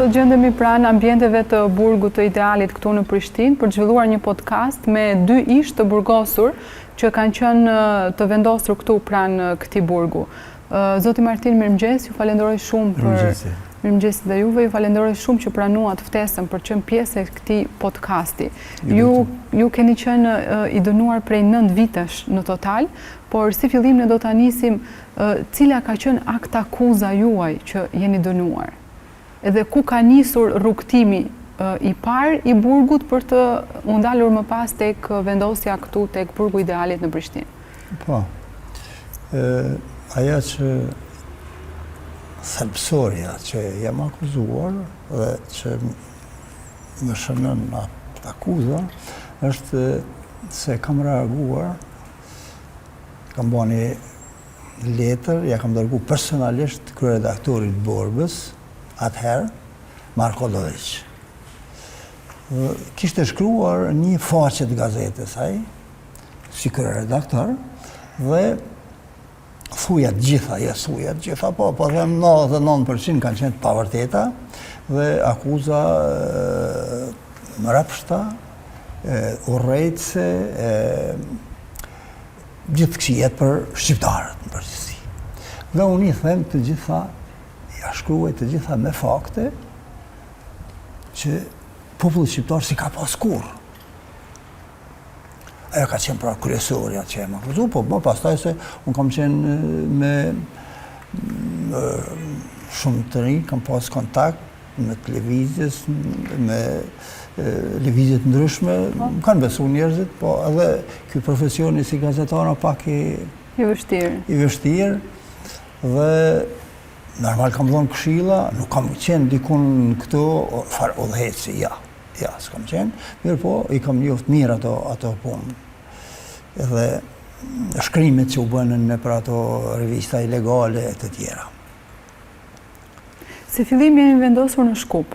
sot gjendemi pranë ambienteve të burgut të idealit këtu në Prishtinë për të zhvilluar një podcast me 2 ish të burgosur që kanë qenë të vendosur këtu pranë këtij burgu. Zoti Martin, mirëmëngjes, ju falenderoj shumë për mirëmëngjes dhe juve, ju falenderoj shumë që pranuat ftesën për të qenë pjesë e këtij podcasti. Ju keni qenë i dënuar prej 9 vitesh në total, por si fillim ne do ta nisim cila ka qenë akta akuza juaj që jeni dënuar. Edhe ku ka nisur rrugtimi i parë i burgut për të u ndalur më pas tek vendosja këtu tek burgu idealit në Prishtinë. Po. Aja që thelbësorja që jam akuzuar dhe që më shënën akuza është se kam reaguar, kam bërë një letër, ja kam dërgu personalisht kryeredaktorit Borbës, atëherë, Marko Lodhiq. Kishte shkruar një faqe të gazetës ai, si kryeredaktor, dhe thuja të gjitha, po them 99% kanë qenë të pavërteta dhe akuza mrapshta, urrejtëse, gjithë këqijet për shqiptarët në përgjithësi. Dhe unë i them të gjitha, ja shkruaj të gjitha me fakte që populli shqiptar si ka pas kurrë. Ajo ka qenë pra kryesorja që e më akuzu, po më pastaj se unë kam qenë me shumë të rinj, kam pas kontakt me televizjes, me lëvizje të ndryshme, kanë besu njerëzit, po edhe ky profesioni si gazetar pak i vështirë dhe normal kam dhënë këshilla, nuk kam qenë dikun këto far udhëheci, ja, s'kam qenë, mirë po i kam njoft mirë ato punë. Edhe shkrimet që u bënën në për ato revista ilegale e të tjera. Se fillim jeni vendosur në Shkup,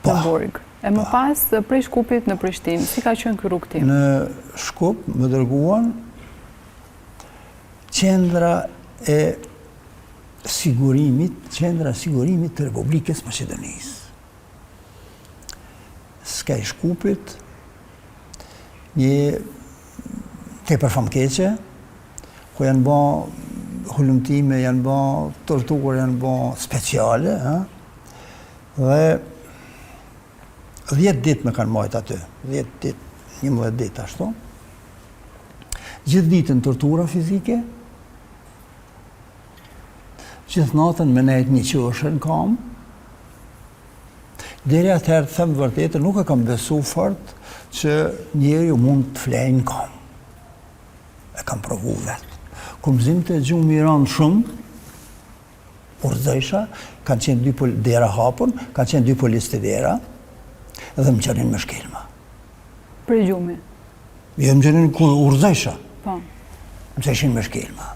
në burg. E më pas prej Shkupit në Prishtinë, si ka qenë ky rrugtim? Në Shkup më dërguan qendra sigurimit të Republikës Maqedonisë. S'ka i Shkupit, një tepër famkeqe, ku janë bë hulumtime, janë bë torturë, janë bë speciale, dhe 10 ditë me kanë majtë aty, 10 ditë, 11 ditë ashtu. Gjithë ditën tortura fizike, gjithë natën me nejtë një qëshën kam. Deri atëherë të them vërtetë, nuk e kam besu fort që njeri mund të flejnë kam. E kam provu vetë. Kumzim të gjumë miran shumë, urzejsha, kanë qenë 2 dera hapun, kanë qenë 2 polis të dera, edhe më qenin me shkelma. Për gjumi? Jo, më qenin ku urzejsha. Po. Më qeshin me shkelma.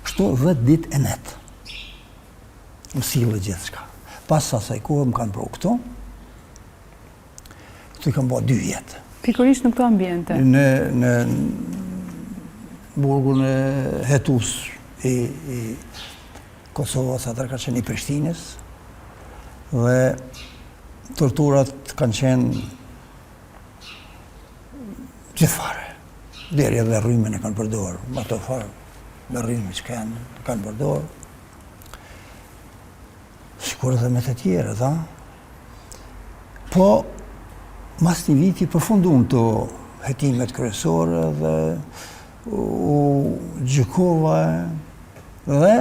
Kështu 10 ditë e netë. Më sillë gjithë shka. Pas asaj kohë më kanë pru këtu. Këtu i kam bërë 2 vjetë. Pikërisht në këto ambiente? Në burgun e Hetus i Kosovës, atër ka qenë i Prishtinës, dhe torturat kanë qenë gjithfare. Deri edhe rrymen e kanë përdorë, ato farë me rrymen që kanë përdorë. Sikur edhe me të tjere, da. Po, mas një viti përfundun të hetimet kryesore dhe u gjykova dhe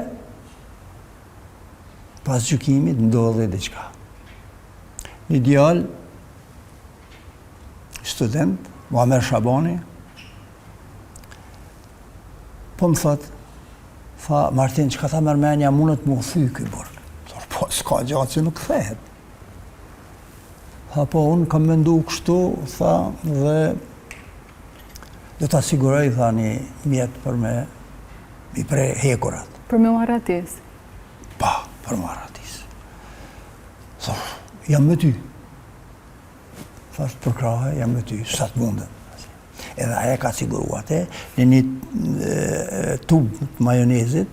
pas gjykimit ndodhi diçka. Një djalë, student, Muamer Shabani, po më tha, Martin, që ka tha mërmenja, mundet më thy këj burg. Po, s'ka gjatë që nuk thehet. Tha, po, unë kam mendu kështu, tha, dhe do të asiguroj, tha, një mjetë për me i prej hekurat. Për me marratis? Pa, për marratis. Tha, jam me ty. Thash për krahe, jam me ty, sa të mundën. Edhe aja ka sigurua te, në një tub të majonezit,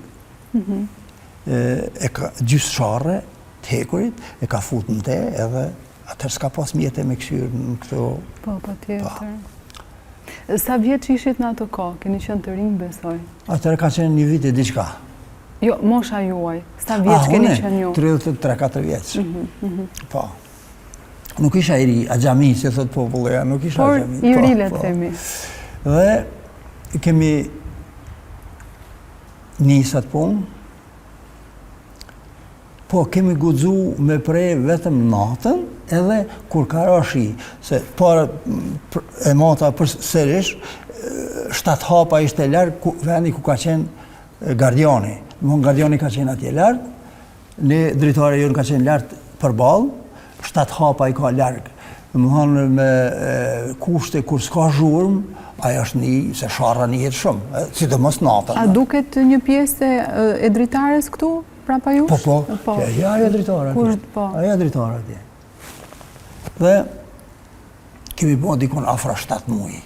e ka gjysë sharre të hekurit, e ka fut në te, edhe atër s'ka pas mjetë me këshyrë në këto... Po, tjetër. Sa vjeç ishit në ato kohë? Keni qenë të rinj, besoj? Atër ka qenë një vit e diçka. Jo, mosha juaj. Sa vjeç keni qenë ju? 33-4 vjeç. Po. Nuk isha i ri, a gjami, që thot populleja, nuk isha a gjami. Por i ri le të themi. Dhe kemi nisat punë, po kemi guxu me prej vetëm natën, edhe kur ka rashi, se para e mata përsërish, 7 hapa ishte larg vendi ku ka qenë gardiani. Gardiani ka qenë atje larg, ne drejtari jonë ka qenë larg përballë, 7 hapa i ka larg. Domethënë me kushte kur s'ka zhurmë, ajo është se sharra njihet shumë, sidomos natën. A duket një pjesë e dritares këtu, prapa jush? Po. Ja, ajo dritare atje. Ajo dritare atje. Dhe kemi bo dikon afra 7 muaj.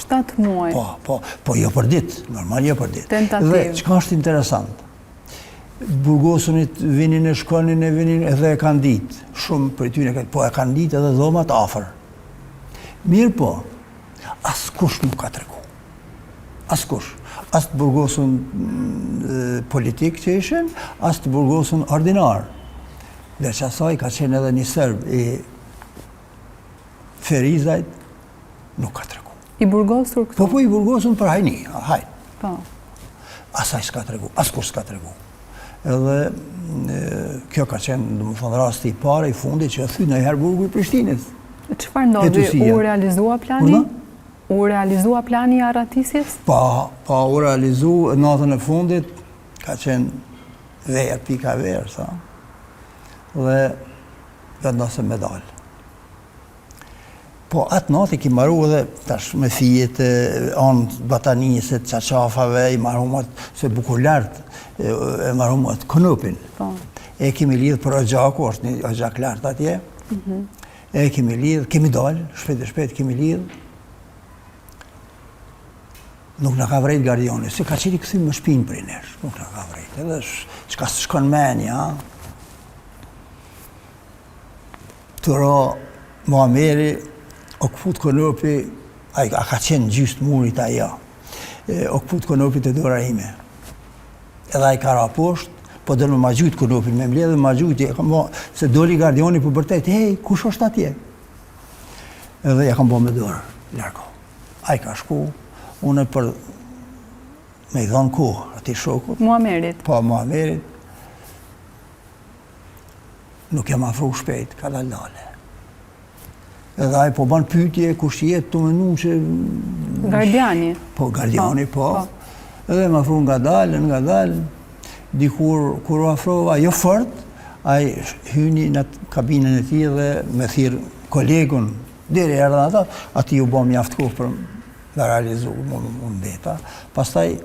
7 muaj? Po jo për ditë, normal jo për ditë. Tentativ. Dhe çka është interesant, burgosunit vinin e shkonin e vinin edhe e kanë ditë. Shumë për tyne, po e kanë ditë edhe dhomat afër. Mirë po, askush nuk ka tregu. Askush. As të burgosun politik që ishen, as të burgosun ordinar. Dhe që asaj ka qenë edhe një serb i Ferizajt, nuk ka tregu. I burgosur këtu? Po i burgosun për hajni, hajt. Po. Asaj s'ka tregu, askush s'ka tregu. Edhe kjo ka qenë, do më thonë, rasti i pare, i fundi që e thy në herë burgu i Prishtinës. Çfarë ndodhi? U realizua plani? U realizua plani i arratisjes? Po, u realizu natën e fundit, ka qenë veja pika verë, sa. Dhe vendosëm me dalë. Po, atë natë i ki maru edhe tash me fijet anë batanisët, qaqafave, i marumat, se bukur lartë, e marumat Kënupin. E kemi lidhë për Ogjaku, është një Ogjak lartë atje. E kemi lidhë, kemi dalë, shpejt kemi lidhë. Nuk në ka vrejt gardioni, se ka qëri këthim më shpinë për i nërsh, nuk në ka vrejt. Edhe qka së shkon menja, të ra Muameri, o këput Kënupi, a ka qenë gjystë murit aja, o këput Kënupi të dora ime. Edhe a i ka ra poshtë, po dhe në ma gjujtë Kënupin, me mledhe ma gjujtë, se doli gardioni për bërtet, hej, kush është atje? Edhe ja kam bo me dorë, largo. A i ka shku, unë për me i dhonë kohë, ati shokut. Muamerit? Po, Muamerit. Nuk jam afru shpejt, ka dallale. Edhe ai po ban pyetje kush jetë të menu që... Gardiani? Po, gardiani, po. Edhe më afru nga dalë, dikur kur u afrova, jo fort, ai hyni në kabinën e tij dhe me thirr kolegun, deri erdhën ata, ati u bëm mjaft kohë për me realizu, unë veta. Pastaj,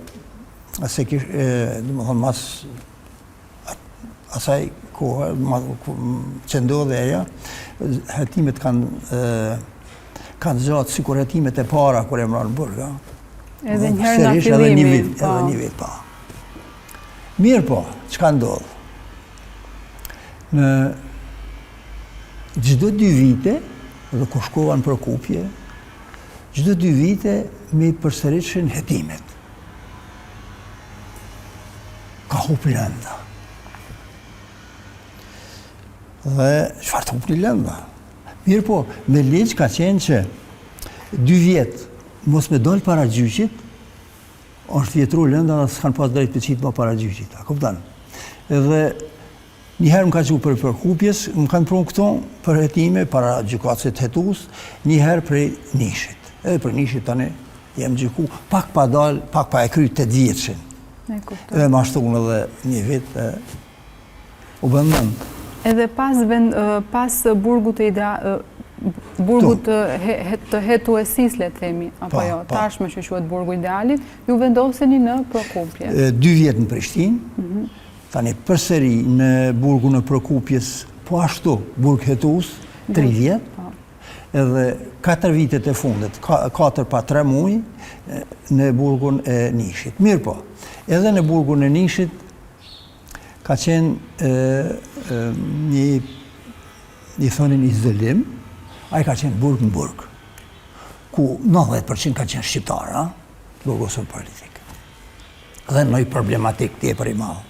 se kish, dhe më thonë, mas asaj kohë, që ndodhe eja, hetimet kanë zgjatë sikur hetimet e para kur e mranë burga. Edhe njëherë nga fillimi. Edhe një vit, pa. Mirë po, që ka ndodhë? Në gjdo 2 vite, dhe ku shkova në Prokupje, gjdo 2 vite me i përsëritëshin hetimet. Ka hupi lënda. Dhe çfarë të hupi lënda? Mirë po, me ligj ka qenë që 2 vjetë mos me dollë para gjyqit, është vjetru lënda dhe s'kanë pas drejt për qitë ma para gjyqit. A kuptan? Edhe njëherë më ka që për Prokupjes, më kanë prunë këto për hetime, para gjykatësit hetus, njëherë për nishit. Edhe për nishit tani jem gjyku, pak pa e kry 8 vjetëshin. Edhe ma shtunë edhe një vit, u bëndën. Edhe pas burgut të hetuesis, le themi, apo jo, tashme që quhet burgu idealit, ju vendoseni në Prokupje. 2 vjetë në Prishtinë, tani përsëri në burgu në Prokupjes, po ashtu, burg hetus, 3 vjetë, edhe 4 vitet e fundet, 4 pa 3 muaj, në burgun e Nishit. Mirë po, edhe në burgun e Nishit, ka qenë një thonin izolim, ai ka qenë burg në burg, ku 90% ka qenë shqiptarë, burgosur politik. Dhe në problematik tjepër i madhë.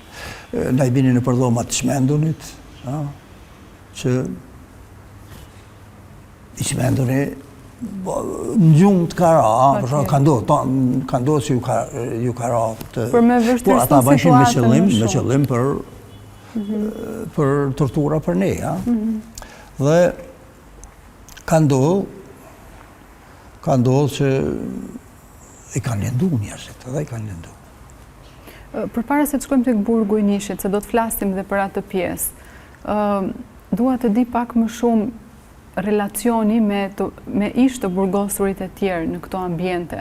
Na i bini në përdhoma të Çmendunit, që i Çmenduni në gjumë të kara, ka ndodhë që ju kara të... Por ata bëshin me qëllim për tortura për ne, dhe ka ndodhë që i kanë lëndu njerëzit, edhe i kanë lëndu. Përpara se të shkojmë të burgu i Nishit, se do të flasim dhe për atë pjesë, dua të di pak më shumë relacioni me ish të burgosurit e tjerë në këto ambiente,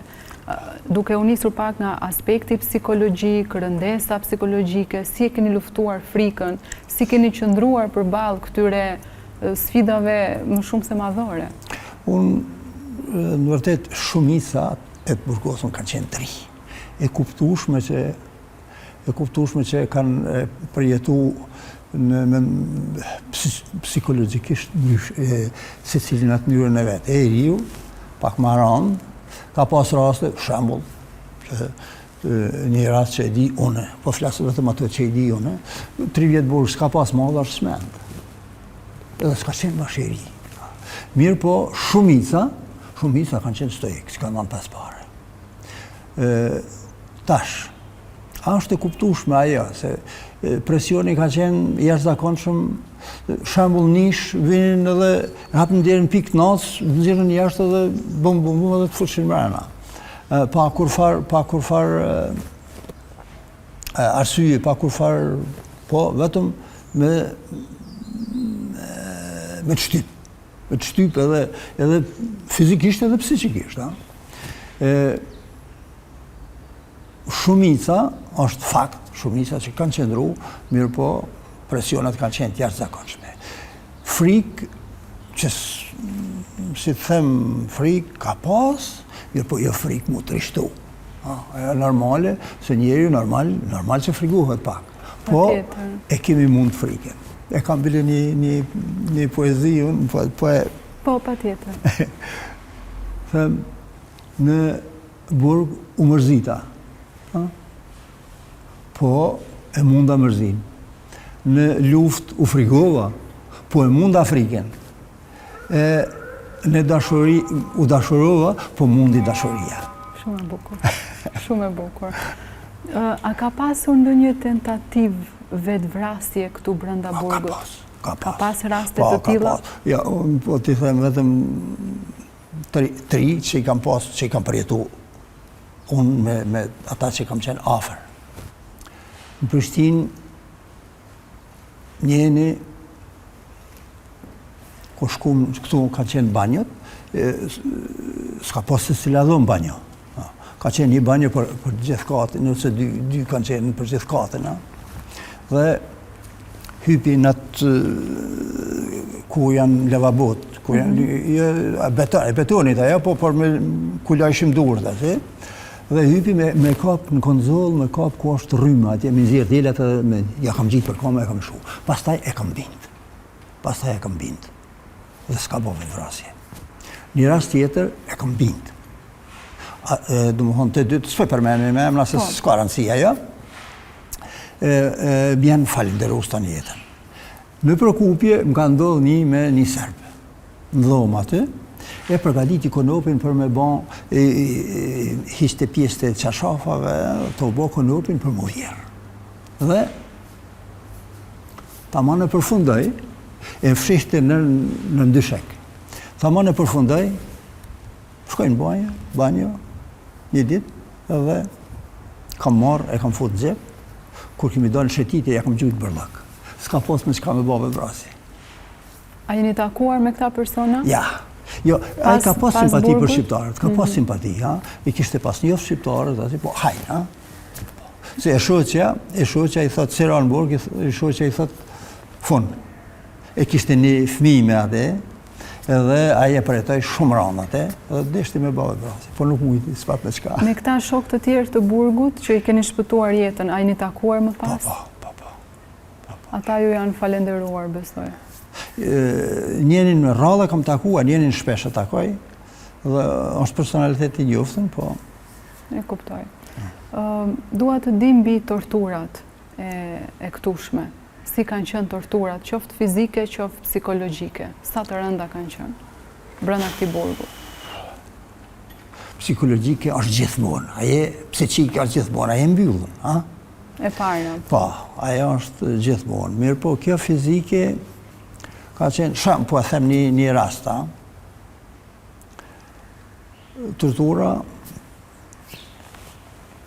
duke u nisur pak nga aspekti psikologjik, rëndesa psikologjike, si e keni luftuar frikën, si keni qëndruar përballë këtyre sfidave më shumë se madhore? Unë, në vërtet, shumica e të burgosur kanë qenë tri. E kuptueshme që kanë përjetu psikologjikisht se cilin atë mënyrën e vetë. E riu, pak ma rënd, ka pas raste, shembull, një rast që e di une, po flasë vetëm ato që e di une, 3 vjetë burg s'ka pas madhë është smend. Edhe s'ka qenë bashkëri. Mirë po, shumica kanë qenë stoik, s'ka në pas pare. Tash, është e kuptueshme ajo, se presioni ka qenë jashtëzakonshëm, shembull Nish, vinin edhe hapin derën pikë nacë, nxirrin jashtë edhe bum edhe të fushin mbrana. Pa kurfar arsye, pa kurfar, po vetëm me shtyp. Me shtyp edhe fizikisht edhe psikikisht. Shumica, është fakt, shumica që kanë qëndru, mirë po presionet kanë qenë të jashtëzakonshme. Frikë, që si të them frikë ka pas, mirë po jo frikë mu të rishtu. Ajo normale, se njeri normal që friguhet pak. Po, e kemi mund frikën. E kam bile një poezi, Po, pa tjetër. Them, në burg u mërzita. Po e munda mërzin. Në luft u frigova, po e munda friken. Në dashuri u dashurova, po mundi dashuria. Shumë e bukur. Shumë e bukur. A ka pasur ndonjë tentativë vetvrasje këtu brenda burgut? Ka pas raste të tilla? Ja, po t'i them vetëm 3 që i kam pas, që i kam përjetu unë me ata që kam qenë afer. Në Prishtinë, njeni, ku shkum, këtu ka qenë banjët, s'ka pas se si ladhon banjo. Ka qenë një banjo për gjithë katën, nëse 2 kanë qenë për gjithë katën. Dhe hypi në atë ku janë lavabot, ku janë betonit aja, po për me ku lajshim durë dhe, dhe hypi me kap në konzol, me kap ku është rrymë, atje me nxjerr delat edhe ja kam gjitë për koma, e kam shu. Pastaj e kam bind. Dhe s'ka bo vetvrasje. Një rast tjetër e kam bind. Domethënë të dytë, s'po përmendem me emra se s'ka rëndësi ajo. Bjen falenderues tani jetën. Në Prokupje më ka ndodhur me një serb. Në dhomë aty, e përgaditi konopin për me bon hishte pjesë të qashafave, të bo konopin për mu vjerë. Dhe ta ma në përfundoj, e fshishte në ndyshek. Ta ma në përfundoj, shkojnë banjo, një dit, edhe kam marrë, e kam fut xhep, kur kemi dalë në shetitje, ja kam gjujtë bërlak. S'ka pos me qka me bave vrasi. A jeni takuar me këta persona? Ja. Jo, a i ka pas simpati për shqiptarët, ka pas simpati, i kishte pas njëfë shqiptarët, po hajnë, se e shoqja i thot Seranburg, e shoqja i thot fun. E kishte një fëmijë me atë, edhe aje përjetoj shumë rënd atë, edhe deshti me bave vrasi, po nuk mujti, s'pat me qka. Me këta shok të tjerë të burgut, që i keni shpëtuar jetën, a jeni takuar më pas? Po. Ata ju janë falenderuar, besoj. Njenin me radhë kam takuar, njenin shpesh e takoj, dhe është personalitet i njoftën, po... E kuptoj. Dua të di mbi torturat e këtushme. Si kanë qenë torturat, qoftë fizike, qoftë psikologjike? Sa të rënda kanë qenë brenda këtij burgu? Psikologjike është gjithmonë, aje psiqike është gjithmonë, aje mbyllën, a? E para. Po, ajo është gjithmonë. Mirë po, kjo fizike ka qenë, po e them një rast, a? Tortura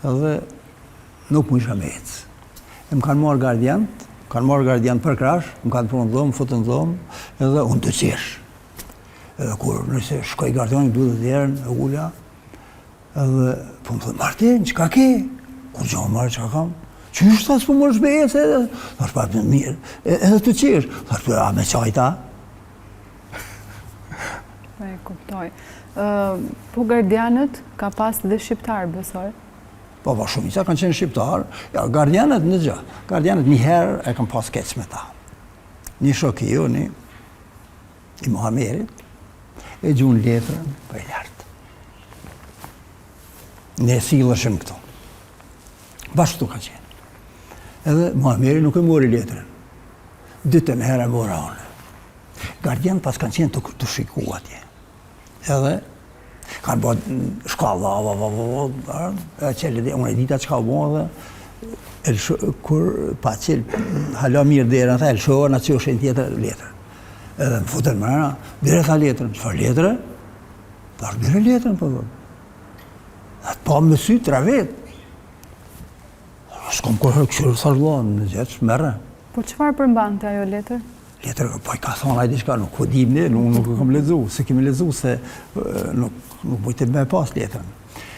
edhe nuk mu isha me ecë. E më kanë marrë gardiant për krash, më kanë punë në dhomë, fotë në dhomë, edhe unë të qesh. Edhe kur nëse shkoj gardiani, duhet dhe dherën, e ulla, edhe po më thënë, Martin, që ka ke? Kur gjo marrë, që ka kam? Që është ta s'po mërë shbe ecë edhe? Thash pa për mirë, edhe të qesh. Thash për a me qajta? E kuptoj. Po gardianët ka pas dhe shqiptarë, besoj? Po, shumica kanë qenë shqiptarë. Ja, gardianët në gjë. Gardianët njëherë e kanë pas keq me ta. Një shoki joni, i Muhamerit, e gjunë letrën për e lartë. Ne silleshim këto. Bashkë ka qenë. Edhe Muhameri nuk e mori letrën. Dytën herë e mora one. Gardianët pas kanë qenë të shiku atje. Edhe kanë bërë shkalla, unë e dita që ka bërë dhe kur pa qilë, hala mirë dherën, tha, elshohë në që është e tjetër letër. Edhe më futën mërëna, dire tha letërën, qëfar letërë? Tha, dire letërën, po dhe. Pa më sy, travet. S'kom kërë këshërë thashlonë, në gjithë, shmerë. Po qëfar përmbante ajo letër? Letër, po i ka thonë ajdi shka, nuk po dim ne, nuk e kam lezu, se kemi lezu, se nuk bujte me pas letërën.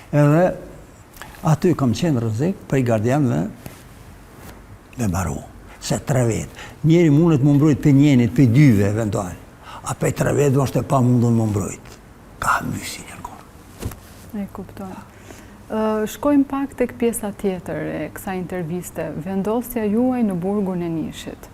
Edhe aty kam qenë rëzik për i gardianëve me baru, se 3 vetë. Njeri mundet më mbrojt për njenit, për 2 eventual, a për 3 vetë vështë e pa mundun më mbrojt. Ka mysi njërë konë. E kuptoj. Shkojmë pak tek pjesa tjetër e kësaj interviste, vendosja juaj në burgun e Nishit.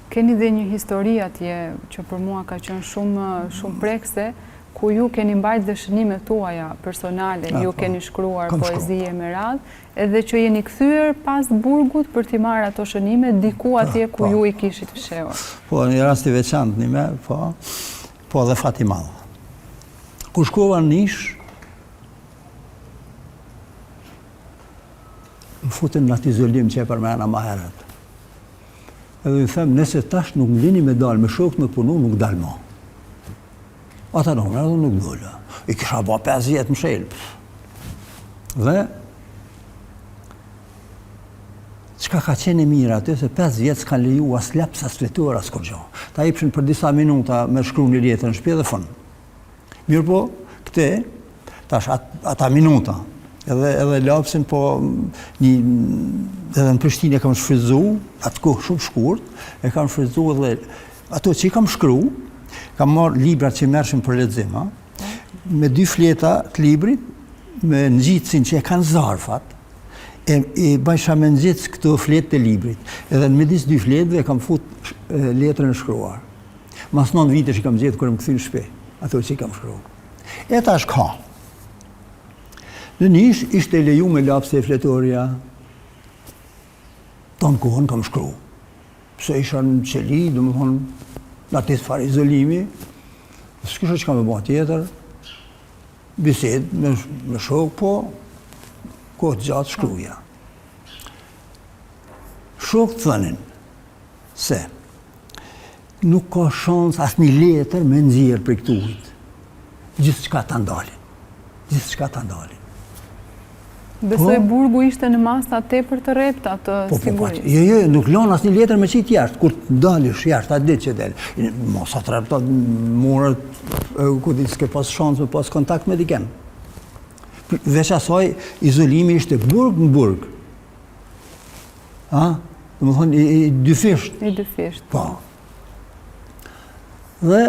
Keni dhe një histori atje që për mua ka qenë shumë prekse, ku ju keni mbajt dhe shënimet tuaja personale, ju keni shkruar poezie me radhë, edhe që jeni kthyer pas burgut për t'i marrë ato shënime diku atje ku ju i kishit fshehur. Po, një rast i veçantë një me, po dhe fati madhë. Kur shkova në Nish, më futën në atë izolim që e përmena ma herët. Edhe i them, nëse tash nuk më lini me dalë, me shokët me punu, nuk dalë ma. Ata nuk më nuk dolla. I kisha ba 5 vjetë më shelë. Dhe, qka ka qenë e mirë aty, se 5 vjetë s'kan leju as laps, as fletuar, as kur gjo. Ta ipshin për disa minuta me shkru një letër në shpje dhe fënë. Mirë po, këte, tash ata minuta, edhe lapsin, po edhe në Prishtinë e kam shfryzu, atë kohë shumë shkurt, e kam shfryzu edhe ato që i kam shkru, kam marrë librat që mërshim për lexim, me 2 fleta të librit, me ngjitsin që e kanë zarfat, e bajsha me ngjitës këto fletë të librit, edhe në midis 2 fletëve e kam fut letrën e shkruar. Mas 9 vite që i kam gjetë kërë më këthy në shpe, ato që i kam shkru. E ta është ka. Në Nish ishte leju me lapse e fletoria, tonë kohën kam shkru. Pse isha në qeli, dhe më thonë, në atë farë izolimi, s'kisha që kam e ba tjetër, bised me shok, po, kohë të gjatë shkruja. Shok të thënin, se nuk ka shans asë një letër me nëzirë për këtë ujtë. Gjithë qka të ndalin. Gjithë qka të ndalin. Besoj burgu ishte në masa tepër të repta të sigurisë. Jo, nuk lanë asë një letër me qitë jashtë, kur të dalish jashtë, atë ditë që delë. Masa të repta morët, ku di s'ke pas shansë me pas kontakt me diken. Veç asaj, izolimi ishte burg në burg. Dhe më thonë, i dyfisht. I dyfisht. Po. Dhe,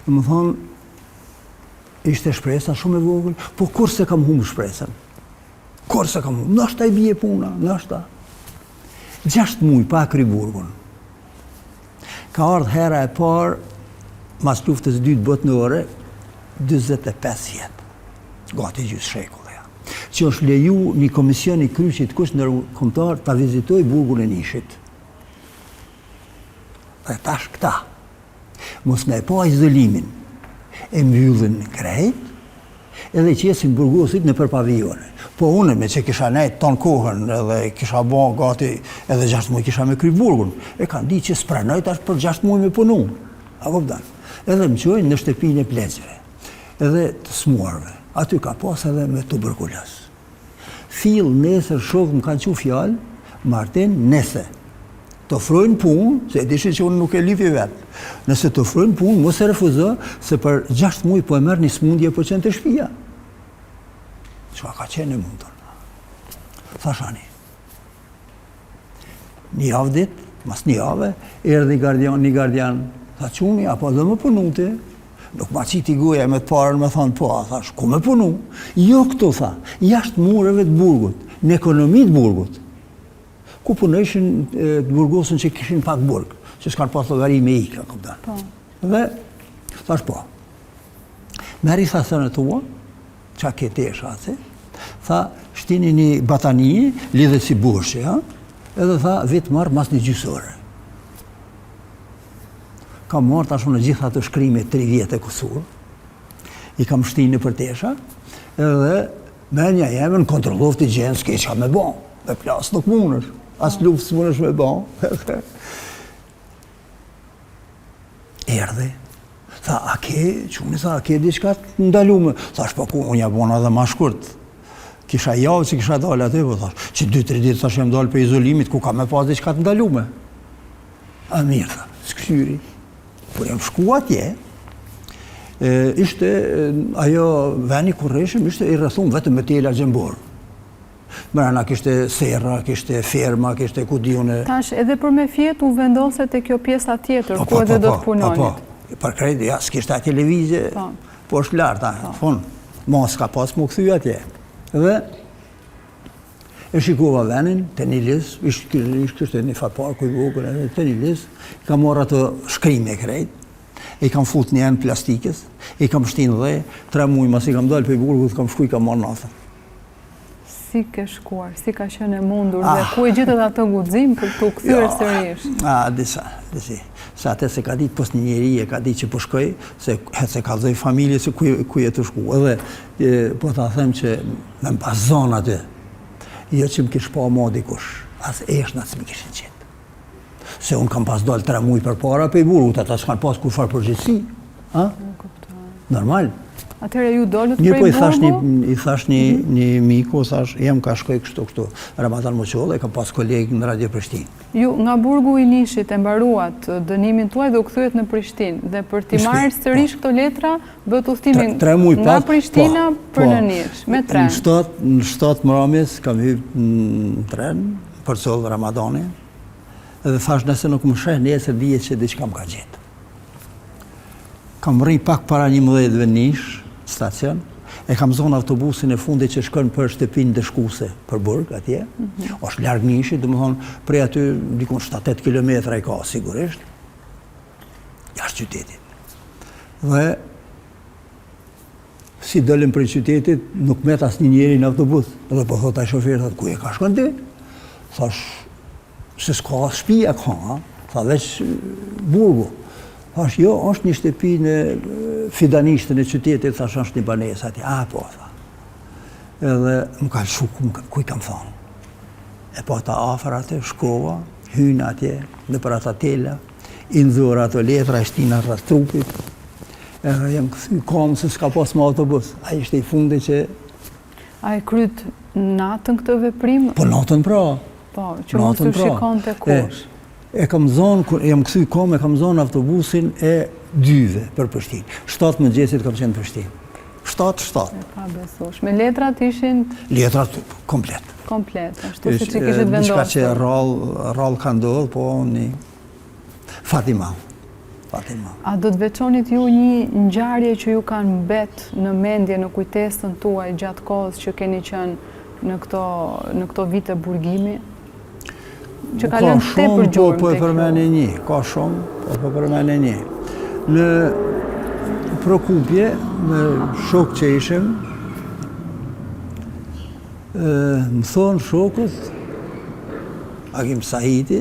dhe më thonë, ishte shpresa shumë e vogël, po kur se kam humbë shpresën? Kur se kam humbë? Nështë ta i bje puna, nështë ta. 6 muaj pa kry burgun. Ka ardhë hera e parë, mas luftës dytë botërore, 25 jetë, gati gjysë shekullë, që është leju një komision i kryqit kusht ndërkombëtar ta vizitoj burgun e Nishit. Dhe tash këta, mos me pa izolimin, e mbyllën krejt, edhe qesin burgosit në përpavijone. Po unë me që kisha nejtë tonë kohën edhe kisha bo gati edhe 6 muaj kisha me kry burgun, e kanë di që s'pranojt ashtë për 6 muaj me punu. A këpëdan. Edhe më qojnë në shtëpinë e pleqeve, edhe të smuarve. Aty ka pas edhe me tuberkulos. Fill nesër shokë më kanë që fjallë, Martin, nese. Të ofrojnë punë, se e dishin që unë nuk e lipi vetë. Nëse të ofrojnë punë, mos e refuzo, se për 6 muaj po e merë një smundje për qenë të shpia. Qa ka qenë e mundon. Thashani. Një javë dit, mas një javë, erdi një gardian, tha quni, apo dhe më punute, nuk ma qiti goja me të parën me thonë po, a thash, ku me punu? Jo këto, tha, jashtë mureve të burgut, në ekonomi të burgut, ku punëshin të burgosën që kishin pak burg, që s'kan pas logari me ika, këpëdan. Dhe, thash po, meri thasën e tua, qa kete e shace, tha, shtini një batanije, lidhe si burshe, edhe tha, vetë marë mas një gjysore. Kam marrë tash në gjitha të shkrime 3 vjetë e kusur, i kam shtinë për tesha, edhe menja jeme në kontrolov të gjenë s'ke qa me bon, dhe plasë nuk munësh, as luft s'munësh me bon. Erdhe, tha, a ke diçka të ndalume? Thash, po ku, unë ja bona dhe ma shkurt. Kisha javë që kisha dalë aty, po thash, që 2-3 ditë thash jem dalë për izolimit, ku ka me pas diçka të ndalume? A mirë, tha, s'këshyri. Por jam shku atje, ishte ajo veni kur reshim, ishte i rrethum vetëm me tela gjembor. Mërana kishte serra, kishte ferma, kishte ku diune. Tash, edhe për me fjet u vendoset e kjo pjesa tjetër, ku edhe do të punonit. Për kredi, ja, s'kishte a televizje, po është larta, mos ka pas mu këthy atje. Dhe, e shikova venin, të një lis, ishte një fatpar ku i vogën, të një lis, ka morë atë shkrime krejt, i kam fut një enë plastikës, i kam shtinë dhe, 3 muaj mas i kam dalë për i burgut, kam shku i kam marë natën. Si ke shkuar, si ka qenë e mundur, dhe ku e gjithët atë guxim për të këthyre sërish? Disa. Se atë se ka ditë pos një njeri e ka ditë që po shkoj, se ka dhej familje se ku e të shku. Edhe, po ta them që me më pas zonë atë, jo që më kish pa ma dikush, as eshnat që më kishin qenë. Se unë kam pas dalë 3 muaj për para për i burgut, ata s'kan pas kur farë përgjithsi. Normal. Atëherë ju dolët për i burgu? I thash një miku, jem ka shkoj kështu, Ramazan Moqolle, kam pas kolegë në Radio Prishtinë. Ju nga burgu i Nishit e mbaruat dënimin tuaj dhe u kthyet në Prishtinë, dhe për t'i marrë sërish këto letra, bët udhtimin nga Prishtina për në Nish, me tren. Në 7 mramjes kam hyrë në tren, për sollë Ramadani, edhe thash nëse nuk më sheh nesër dihet që diçka më ka gjetë. Kam rri pak para 11 Nish, stacion, e kam zonë autobusin e fundit që shkon për shtëpinë Dëshkuse, për burg, atje. Është larg Nishit, dhe më thonë, prej aty dikun 7-8 kilometra i ka, sigurisht, jashtë qytetit. Dhe, si dëllim për qytetit, nuk met as një njeri në autobus. Dhe po thot ai shofer, thot, ku e ka shkon ti? Thash, se s'ka shtëpia ka, tha veç burgu. Thash, jo, është një shtëpi në fidanishtën e qytetit, thash, është një banesë ati. Po, tha. Edhe më ka lëshu ku i kam thonë. E po ata afer atë, shkova, hynë atje, në për ata tela, i nëzura ato letra, e shtina rrës trupit. Edhe jem këthy kam se s'ka pas më autobus. A ishte i fundi që... A e kryt natën këtë veprim? Po natën pra. Po, që mos u shikon të kush. E kam zonë, jam këthy kam, e kam zonë autobusin e 2-ve për Prishtinë. 7 mëngjesit kam qenë Prishtinë. 7. E pa besush. Me letrat ishin? Letrat komplet. Komplet, ashtu si që kishit vendosur. Diçka që rrallë ka ndodhë, po një Fatima. A do të veçonit ju një ngjarje që ju kanë mbet në mendje, në kujtesën tuaj gjatë kohës që keni qenë në këto vite burgimi? Që ka lënë tepër gjurmë. Po e përmene një, ka shumë, po e përmene një. Në Prokupje, me shok që ishim, më thonë shokët, Agim Sahiti,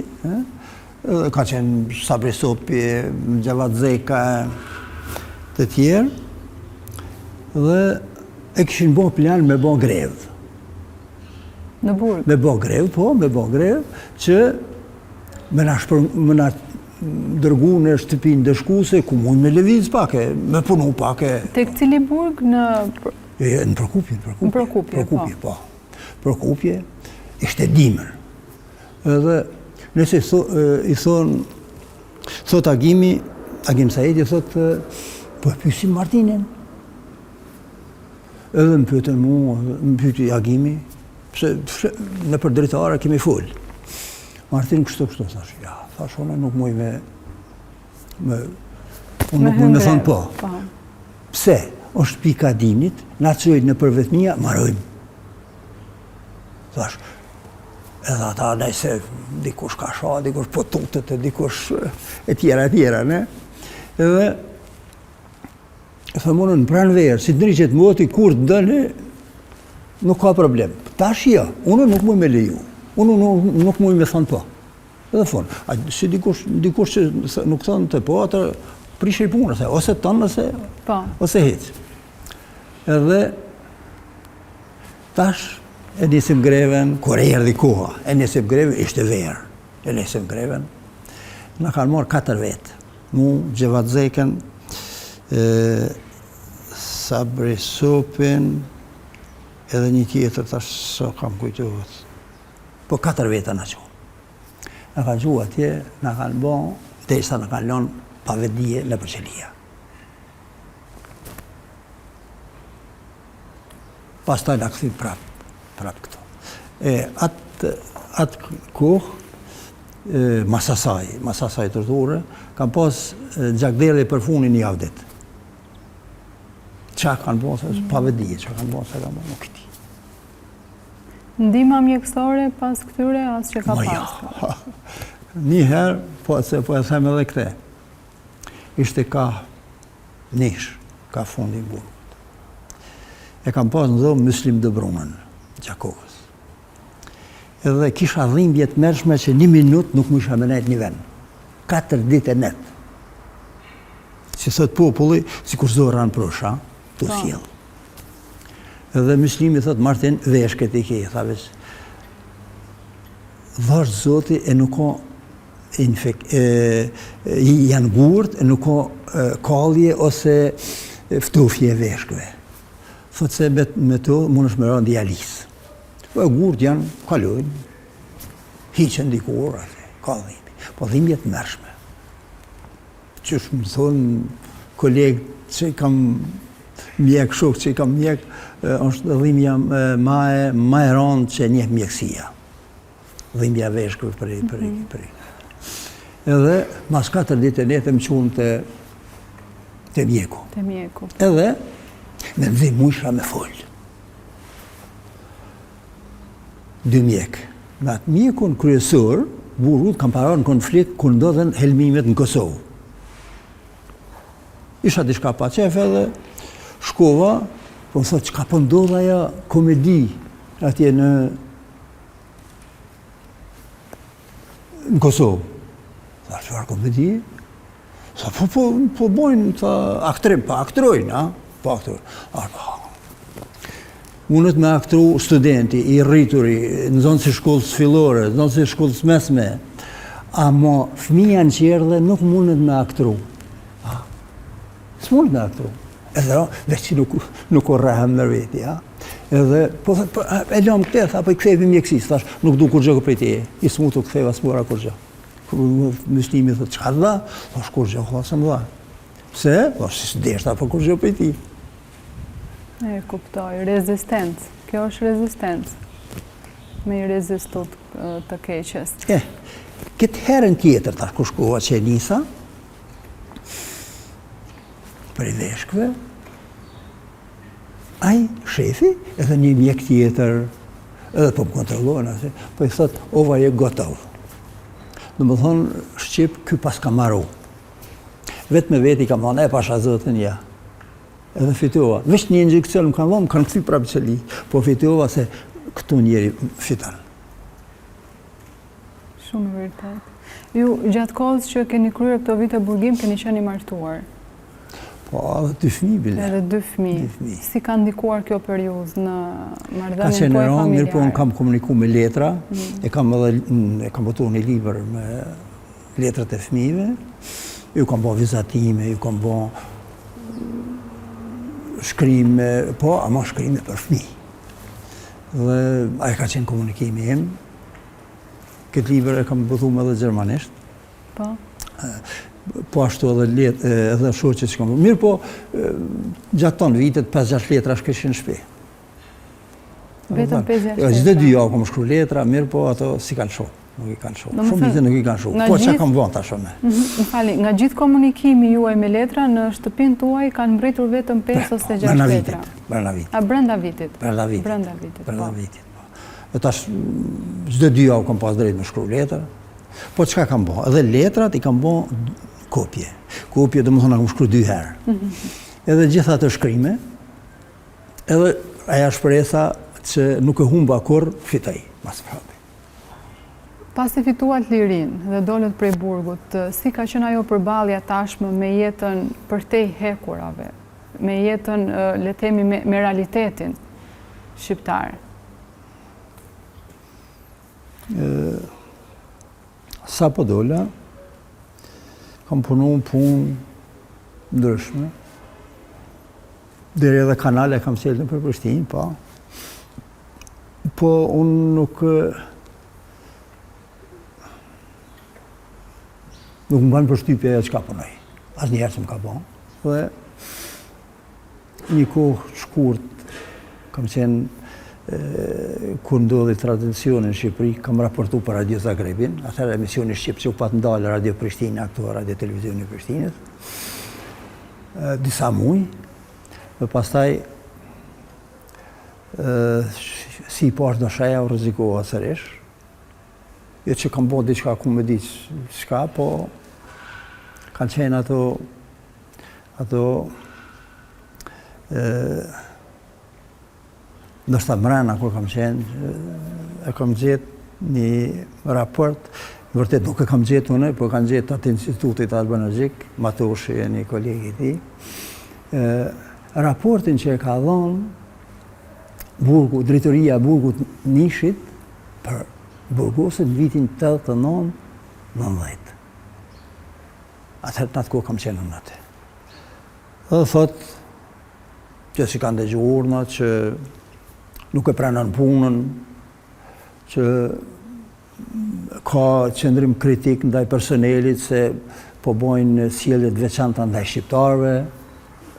ka qenë Sabri Sopi, Gjavat Zeka, të tjerë, dhe e kishin bo plan me bo grevë. Në Burg? Me bo grevë, që me na dërgu në shtëpinë dëshkuese, ku mund me lëviz pak, me punu pak. Tek cili burg? Në Prokupje. Në Prokupje, po. Prokupje, ishte dimër. Edhe nëse i thonë, thot Agim Saidi, thot, po e pysim Martinin. Edhe më pyetën mu, më pyeti Agimi, pse në për dritare kemi full. Martin kështu, thash, ja, thash, unë nuk muj me thonë po. Pse, është pika dimnit, na qëjt në përvetmia, marojmë. Thash, edhe ata nëjse dikush ka sha, dikush po tutët, dikush e tjera, ne? Edhe, thëmë unë në pranë verë, si të ndryqet moti, kur të dënë, nuk ka problem. Tash jo, unë nuk muj me leju. Unë nuk muj me thonë po. Edhe thonë, si dikush që nuk thonë të po, atë prishë i punë, ose tonë, ose hecë. Edhe tash e nisim greven, kur e erdi koha, e nisim greven, ishte verë. E nisim greven, në kanë morë 4 vetë. Mu, Gjevat Zeken, Sabri Sopin, edhe një tjetër, tash so kam kujtuat. Po 4 veta në qonë. Në kanë gjuhë atje, në kanë bon, derisa në kanë lonë pavedije në përqelia. Pastaj në këthim prap këto. Atë kohë, Masasaj tërture, kam pas gjakdere për funin një avdet. Qa kanë bon, pavedije, qa kanë bon, nuk këti. Ndihma mjekësore pas këtyre, as që ka pas? Njëherë, po e them edhe këte, ishte ka nish, ka fundi burgut. E kam pas në dhomë Muslim Dëbrunën, Gjakovës. Edhe kisha dhimbje të mërshme që 1 minut nuk më isha me nejt një vend. 4 ditë e net. Si thot populli, si kur zoran prosha, të sjellë. Edhe Muslimi thot, Martin, veshket i ke, thaves. Vash Zoti e nuk ka janë gurt, e nuk ka kallje ose ftofje e veshkve. Thot se me to mund është me rënë dialisë. Po gurt janë, kalojnë, hiqen dikur, ka dhimbi. Po dhimbjet mërshme. Qësh më thonë kolegë që kam mjek, shok që kam mjek, është dhimbja ma e rëndë që njeh mjekësia. Dhimbja veshkëve për. Edhe mas 4 ditë e netë më qunë të mjeku. Edhe me më dhimë isha me folë. 2 mjekë. Me atë mjekun kryesor, burgut kam pararë në konflikt kër ndodhen helmimet në Kosovë. Isha diçka pa qefe dhe shkova, po më thot, që ka po ndodha ja komedi atje në Kosovë. Tha, qëfar komedi? Tha, po bojnë, aktrim, pa aktrojnë, a? Pa aktrojnë. Unët me aktru studenti, i rrituri, në zonë si shkollës fillore, në zonë si shkollës mesme, ama fëmija në qerdhe nuk mundet me aktru. Së mundet me aktru. Edhe, veç që nuk o rahem në veti. Edhe, e lom këte, po i kthejve mjekësis, thash, nuk du kur gjë për ti, i smutu kthejva s'mora kur gjë. Muslimi thot, qka të dha? Thash, kur gjë, se më dha. Pse? Thash, si s'deshta, po kur gjë për ti. E kuptoj, rezistencë. Kjo është rezistencë. Me i rezistut të keqes. Këtë herën tjetër, tash ku shkova që e nisa, për i veshkve, aj, shefi, edhe një mjek tjetër, edhe po më kontrolojnë, po i thot, ova je gotov. Dhe më thonë, Shqip, ky pas ka maru. Vetë me veti kam thonë, pasha zotën, ja. Edhe fitova. Vesh një injekcion më kanë dhonë, më kanë këthy prapë qëli. Po fitova se këtu njeri fitan. Shumë vërtet. Ju, gjatë kohës që keni kryer këto vite burgim, keni qenë i martuar. Po, edhe 2 fëmijë bile. Edhe 2 fëmijë. Si ka ndikuar kjo periudhë në marrëdhënien tuaj familjare? Ka qenë mirë, po unë kam komuniku me letra, e kam botuar një libër me letrat e fëmijëve, ju kam bo vizatime, ju kam bo shkrime, po, ama shkrime për fëmijë. Dhe ajo ka qenë komunikimi im. Këtë libër e kam botuar edhe gjermanisht. Po. Po ashtu edhe shoqet që kam. Mirë po, gjatë tonë vitet, 5-6 letra shkeshin në shtëpi. Vetëm 5-6 letra? Çdo 2 javë kam shkruar letra, mirë po ato si kanë shoh. Nuk i kanë shoh. Shumë vite nuk i kanë shoh. Po çka kam vënë tash me. Më fali, nga gjithë komunikimi juaj me letra, në shtëpinë tuaj kanë mbritur vetëm 5 ose 6 letra. Brenda vitit. A brenda vitit? Brenda vitit. Brenda vitit. Brenda vitit. E tash çdo 2 javë kam pas drejt me shkruar letra. Po çka kam bë? Edhe letrat i kam bë kopje. Kopje do të thonë kam shkruar 2 herë. Edhe gjitha ato shkrime, edhe aja shpresa që nuk e humba kurrë, fitoj mas prapë. Pasi fituat lirinë dhe dolët prej burgut, si ka qenë ajo përballja tashmë me jetën përtej hekurave, me jetën, le të themi, me realitetin shqiptar? Sa po dola, kam punu punë ndryshme. Deri edhe kanale kam sjellë për Prishtinë, po. Po unë nuk më banë përshtypje e çka punoj. Asnjëherë s'm ka bën. Dhe një kohë shkurt kam qenë kur ndodhi tradicioni në Shqipëri, kam raportu për Radio Zagrebin, atëherë emisioni Shqip që u pat ndalë Radio Prishtina, këtu Radio Televizioni Prishtinës, disa muj, dhe pastaj si i pash dëshaja u rrezikova sërish, jo që kam bërë diçka ku me di çka, po kanë qenë ato ndoshta mrena kur kam qenë, e kam gjetë një raport, vërtet nuk e kam gjetë une, po kam gjetë atë institutit albanologjik, Matoshi e një kolegi i tij, raportin që e ka dhënë burgu, drejtoria e burgut Nishit për burgosën në vitin 89-90. Atëherë në atë kohë kam qenë në atë. Dhe thotë që si kanë dëgjuar urna, që nuk e pranon punën, që ka qëndrim kritik ndaj personelit se po bojnë sjellje të veçanta ndaj shqiptarëve.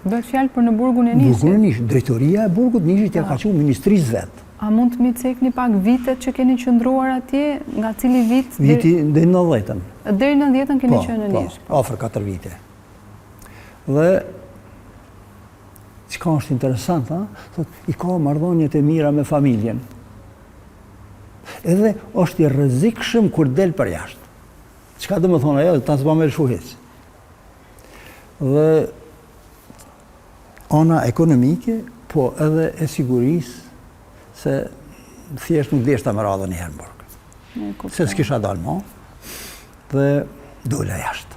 Bëhet fjalë për në burgun e Nishit. Burgun e Nishit, drejtoria e burgut Nishit ja ka qenë ministrisë vet. A mund të më cekni pak vitet që keni qëndruar atje, nga cili vit? Viti deri në 90-ën. Deri në 90-ën keni qenë në Nish. Po, afër 4 vite. Dhe çka është interesant, i ka marrëdhëniet e mira me familjen. Edhe është i rrezikshëm kur del për jashtë. Çka do të thonë ajo, ta s'bëm shuhic. Dhe ana ekonomike, po edhe e sigurisë se thjesht nuk deshta me radhën një herë në burg. Se s'kisha dalë më, dhe dola jashtë.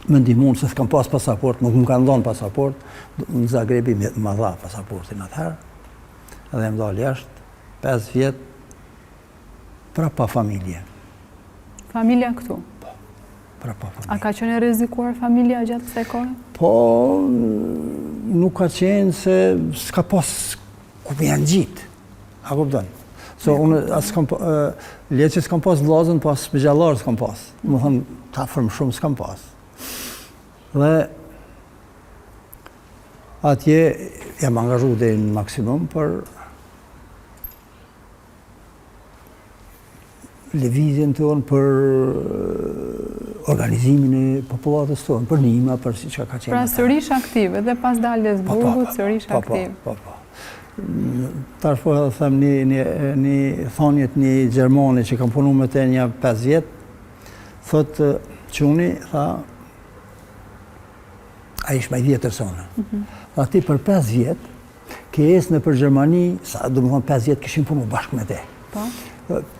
Më ndihmuan se s'kam pas pasaport, nuk më kanë dhënë pasaport, në Zagrebi më dha pasaportin atëherë, edhe më dalë jashtë, 5 vjet, pra pa familje. Familja këtu? Po, pra pa familje. A ka qenë e rrezikuar familja gjatë kësaj kohe? Po, nuk ka qenë se s'ka pas ku më janë gjitë. A kupton? So, unë le që s'kam pas vllazën, pas spegjallarë s'kam pas. Më thënë, ta afërm shumë s'kam pas. Dhe atje jam angazhu dhe në maksimum për lëvizjen tonë, për organizimin e popullatës tonë, për nima, për si që ka qenë. Pra sërish aktiv, edhe pas daljes burgut, sërish aktiv. Po. Tash po them një thonjet një Gjermani që kam punu me te një 5 vjet, Thotë quni, tha, a ish me 10 persona. Tha ti për 5 vjetë, ke esë në për Gjermani, sa do më thonë 5 vjetë këshim punu bashkë me te.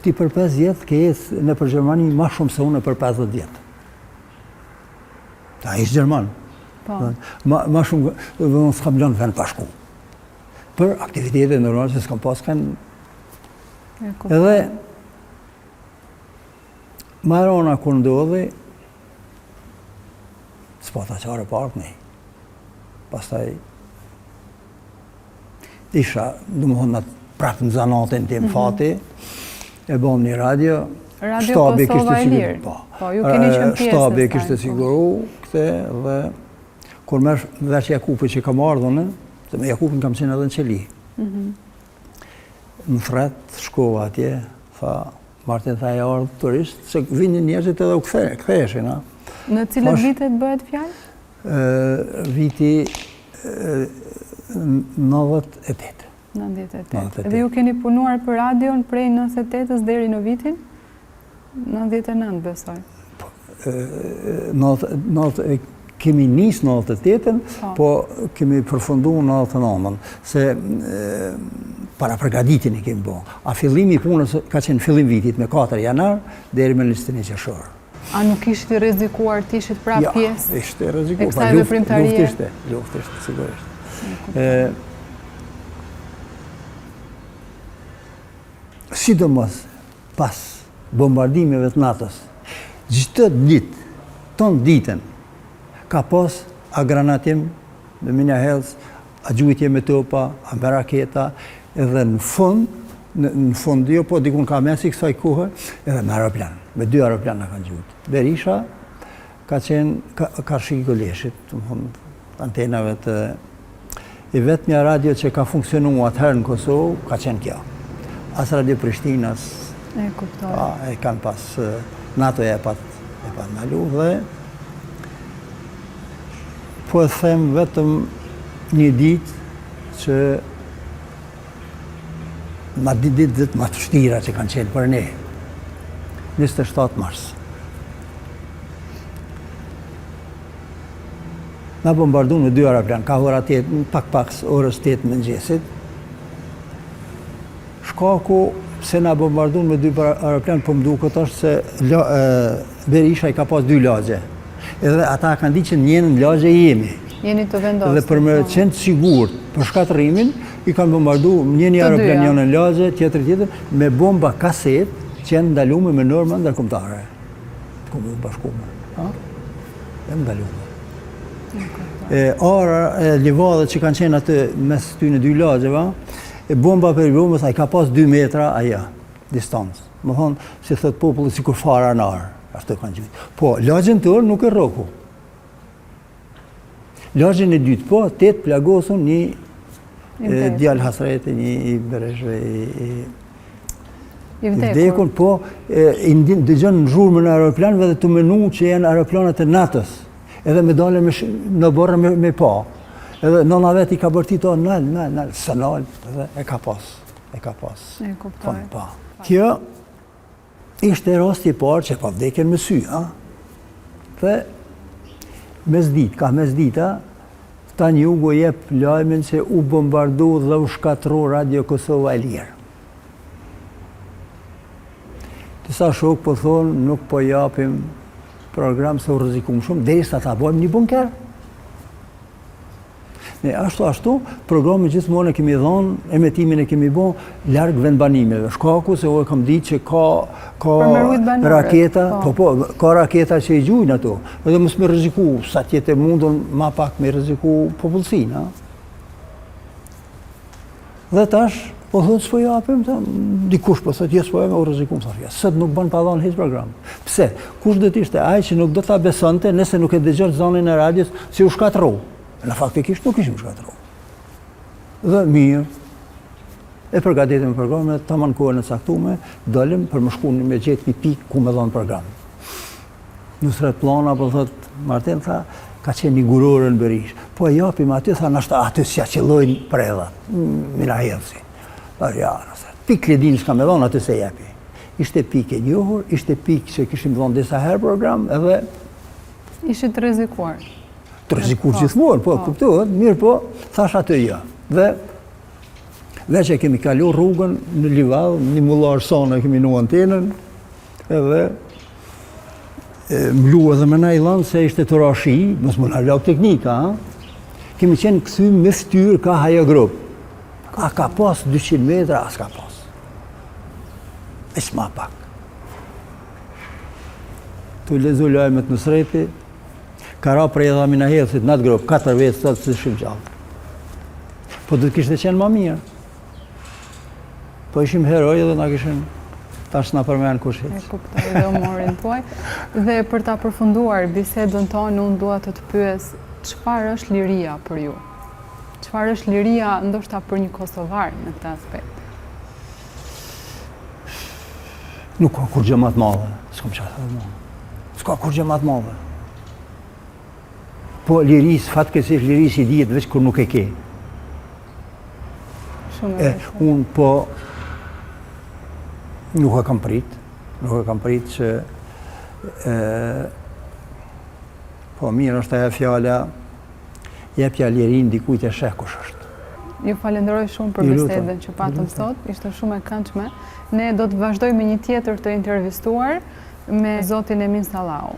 Ti për 5 vjetë ke esë në për Gjermani ma shumë se unë për 50 vjetë. Ta ishë Gjerman. Ma shumë, dhe unë s'kam lënë vend pashku. Për aktivitetet normal që s'kam pas kanë. Edhe, marona kur ndodhi, s'pata qare partë nej. Pastaj, isha, du më thonë, prapë në zanatin tim fati, e bom një radio. Radio Kosova e Lirë. Po, ju keni qenë pjesë. Shtabi kishte siguru këte dhe kur merë veç Jakupi që kam ardhune, se me Jakupin kam qenë edhe në Qeli. Në thret, shkova atje, tha, Martin tha e ardhë turist, se vinin njerëzit edhe u ktheheshin. Në cilët vitet bëhet fjalë? Viti 98. 98. Dhe ju keni punuar për radion prej 98-ës deri në vitin? 99, besoj. Kemi nisë 98-ën, po kemi përfundu 99-ën, se para përgatitin i kemi bo. A fillimi punës ka qenë fillim vitit me 4 janar, deri me 21 qershor. A nuk ishte rrezikuar të ishit prapë pjesë? Ja, ishte rrezikuar. E kësaj veprimtarie? Luft ishte, sigurisht. Sidomos pas bombardimeve të NATO-s, gjithë ditë, tonë ditën, ka pas a granatim, me mina helës, a gjujtje me topa, a me raketa, edhe në fund, jo, po dikun ka mesi kësaj kohë, edhe me aeroplan, me 2 aeroplan në kanë gjujtë. Berisha ka qenë karshi i Goleshit, antenave të... I vetë një radio që ka funksionu atëherë në Kosovë, ka qenë kjo. As Radio Prishtinas, e kanë pas, NATO e pat malu dhe po e them vetëm një ditë që ma ditë ma të shtira që kanë qenë për ne, 27 mars. Na bombardu në 2 aeroplan, ka ora 8, pak orës 8 mëngjesit. Shkaku se na bombardu me 2 aeroplan, po më duket është se Berisha i ka pas 2 lagje. Edhe ata kanë ditë që njënë në lagje jemi. Jeni të vendosur. Dhe për me qenë sigurt për shkatrimin, i kanë bombardu një aeroplan njënë në lagje, tjetër, me bomba kaset që janë ndalume me norma ndërkombëtare. Kombëtare bashkume. Janë ndalume. Livadët që kanë qenë atë mes ty në 2 lagjeva, bomba për bombës, a i ka pas 2 metra aja, distancë. Më thonë, si thëtë populli si kur fara në arë, ashtë të kanë gjithë. Po, lagjën tërë nuk e roku. Lagjën e dytë, po, 8 plagosën një djallë hasrete, një i bereshve, i vdekun, po, dëgjën në zhurmë në aeroplanëve dhe të menu që janë aeroplanët e NATO-s. Edhe me dole në borë me pa. Edhe nëna vetë i ka bërti to, nëllë, së nëllë, edhe e ka pas. E kuptoj. Kjo ishte rasti i parë që pa vdekjen me sy, Dhe mes dita, ta një ugo jep lajmin që u bombardu dhe u shkatru Radio Kosova e Lirë. Disa shok po thonë, nuk po japim program se u rrezikum shumë, derisa ta bojmë një bunker. Ne ashtu, programin gjithmonë e kemi dhënë, emetimin e kemi bën larg vendbanimeve. Shkaku se kam ditë që ka raketa, ka raketa që i gjujnë ato. Edhe mos me rreziku, sa tjetë mundon ma pak me rreziku popullsinë, Dhe tash, po thotë s'po japim, dikush po thotë jes po japim, u rrezikum thashë. Sot nuk bën pa dhënë hiç program. Pse? Kush do të ishte ai që nuk do ta besonte nëse nuk e dëgjon zonin e radios si u shkatërrou. Në faktikisht nuk ishim shkatërrou. Dhe mirë. E përgatitëm programet, tamam kohën e caktuar, dalim për më shkuën me gjetë një pikë ku me dhënë program. Nusret plana, po thotë Martin tha, ka qenë një gurore në Berish. Po e japim aty, tha nashta aty s'ja qëllojnë predha, mina helësi. Ja, pikë ledin s'ka me dhonë aty se jepi. ishte pikë e njohur, ishte pikë që kishim dhënë disa herë program, edhe ishit të rrezikuar. Të rrezikuar gjithmonë, po, kuptohet, mirë po, thash atë ja. Dhe veç e kemi kalu rrugën në Livadh, një mullar sonë kemi në antenën, edhe mlu edhe me na i lanë se ishte të rashi, mos më larlok teknika, kemi qenë këthy me ftyrë ka haja grupë. A ka pas 200 metra, as ka pas. E s'ma pak. Tu lezu lajmet në srepi, ka ra prej edhe mina hedhësit në atë grupë, 4 vetë të të shumë gjallë. Po dhe të kishte qenë ma mirë. Po ishim heroj edhe na kishin tash na përmen kush hiç. E kuptoj dhe humorin tuaj. Dhe për ta përfunduar bisedën tonë, unë dua të të pyes çfarë është liria për ju? Çfarë është liria ndoshta për një kosovar në këtë aspekt? Nuk ka kur gjë më të madhe, s'kam çfarë të them. S'ka kur gjë më të madhe. Po liris, fatkeqësisht liris i dihet veç kur nuk e ke. Shumë Unë po nuk e kam prit që po mirë është ajo fjala jepja lirin dikujt e sheh kush është. Ju falenderoj shumë për bisedën që patëm sot, ishte shumë e këndshme. Ne do të vazhdojmë një tjetër të intervistuar me zotin Emin Sallau.